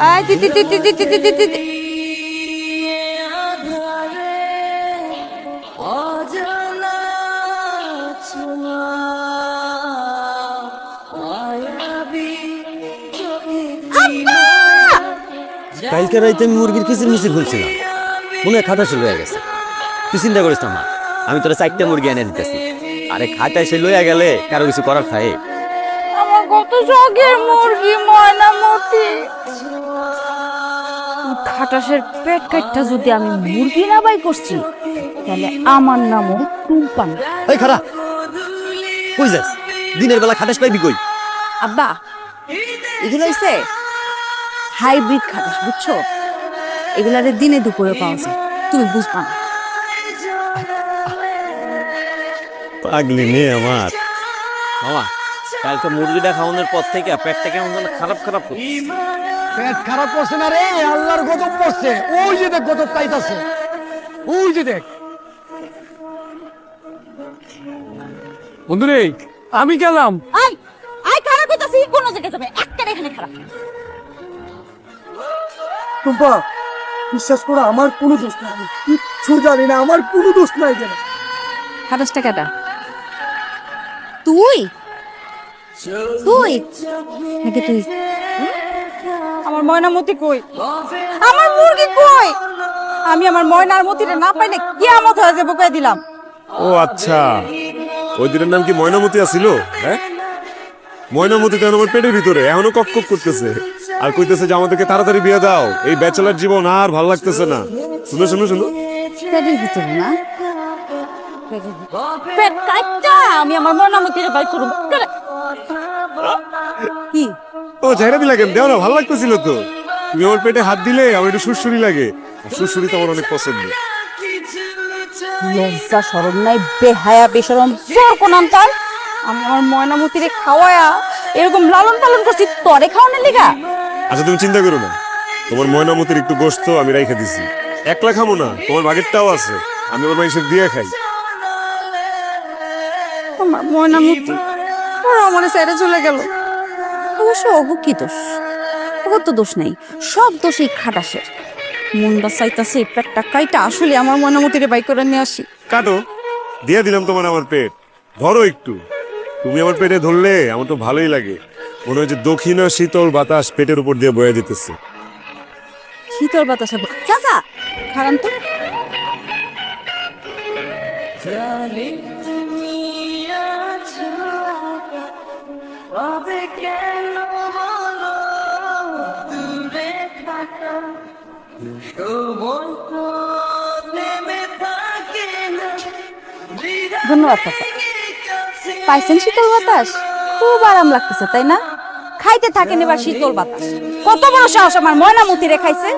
আয় তি তি তি তি তি তি তি তি তি। কালকে রাইতে আমি মুরগির কিচির মিচির খুলছিলাম, মনে হয় খাটা লইয়া গেছে। তুই চিন্তা করিস না মা, আমি তোরা 4টা মুরগি এনে দিতেছি। আরে খাটা এসে লইয়া গেলে কারো কিছু করার থাকে? আমার কত শখের মুরগি ময়নামতি। খাটাসের পেট কাটটা যদি আমি মুরগি না বাই করছি, তাহলে আমার নামও টুম্পা না। এই খারা, কই যাস? দিনের বেলা খাটাস পাইবি কই? আব্বা, এগুলো হইছে হাইব্রিড খাটাস, বুঝছো? এগুলারে দিনে দুপুরে পাওয়া যায়, তুমি বুঝবা না। পাগলি মেয়ে আমার। মামা, কালকে মুরগিটা খাওয়ানোর পর থেকে পেটটা কেমন যেন খারাপ খারাপ করছে। পেট খারাপ করছে না রে, আল্লাহর গজব পড়ছে। ওই যে দেখ গজব পাইতাছে, ওই যে দেখ। বন্ধুরে, আমি গেলাম। আই আই খারাপ কইতাছি, কোন জায়গায় যাবে? একটা এখানে খারাপ। টুম্পা, বিশ্বাস করো আমার কোনো দোষ নাই, আমি কিচ্ছু জানি না, আমার কোনো দোষ নাই। যেন খাটাসটা কাটা তুই তুই নাকি তুই? আমার ময়নামতি কই? আমার মুরগি কই? আমি আমার ময়নার মতিরে না পাইলে কিয়ামত হয়ে যাবে কই দিলাম। ও আচ্ছা, ওই দিনের নাম কি ময়নামতি আছিল? হ্যাঁ, ময়নামতি তো আমার পেটের ভিতরে এখনো কক কক করতেছে আর কইতেছে যে আমাদেরকে তাড়াতাড়ি বিয়ে দাও, এই ব্যাচেলার জীবন আর ভালো লাগতেছে না। শুনো শুনো শুনো, পেটের ভিতরে না, পেট কাটটা আমি আমার ময়নামতিরে বাই করব। কি ও ঝাইরা দিলা কেন? দেও না, ভালো লাগতেছিল তো। তুমি আমার পেটে হাত দিলে আমার একটু সুরসুরি লাগে, আর সুরসুরি তো আমার অনেক পছন্দ। লজ্জা শরম নাই, বেহায়া বেশরম জোর কোন অন্তর। আমি আমার ময়নামতিরে খাওয়ায়া এরকম লালন পালন করছি তরে খাওয়ানোর লিগা? আচ্ছা তুমি চিন্তা করো না, তোমার ময়নামতির একটু গোশত আমি রাইখা দিছি। একলা খামো না, তোমার ভাগেরটাও আছে, আমি আমার মাইসের দিয়ে খাই। আমার ময়নামতি ওরা আমার সাইডে চলে গেল। অবশ্য ওগো কি দোষ? ওগো তো দোষ নাই, সব দোষ এই খাটাসের। মনটা চাইতাছে পেটটা কাইটা আসলে আমার ময়নামতিরে বাই করে নিয়ে আসি। কাটো, দিয়ে দিলাম তোমার আমার পেট, ধরো একটু। তুমি আমার পেটে ধরলে আমার তো ভালোই লাগে, মনে হয় যে দক্ষিণা শীতল বাতাস পেটের উপর দিয়ে বয়ে দিতেছে। শীতল বাতাসে চাচা খারান তো। ধন্যবাদ চাচা। পাইছেন শীতল বাতাস? খুব আরাম লাগতেছে তাই না? খাইতে থাকেন এবার শীতল বাতাস। কত বড় সাহস আমার ময়নামতি রে খাইছে।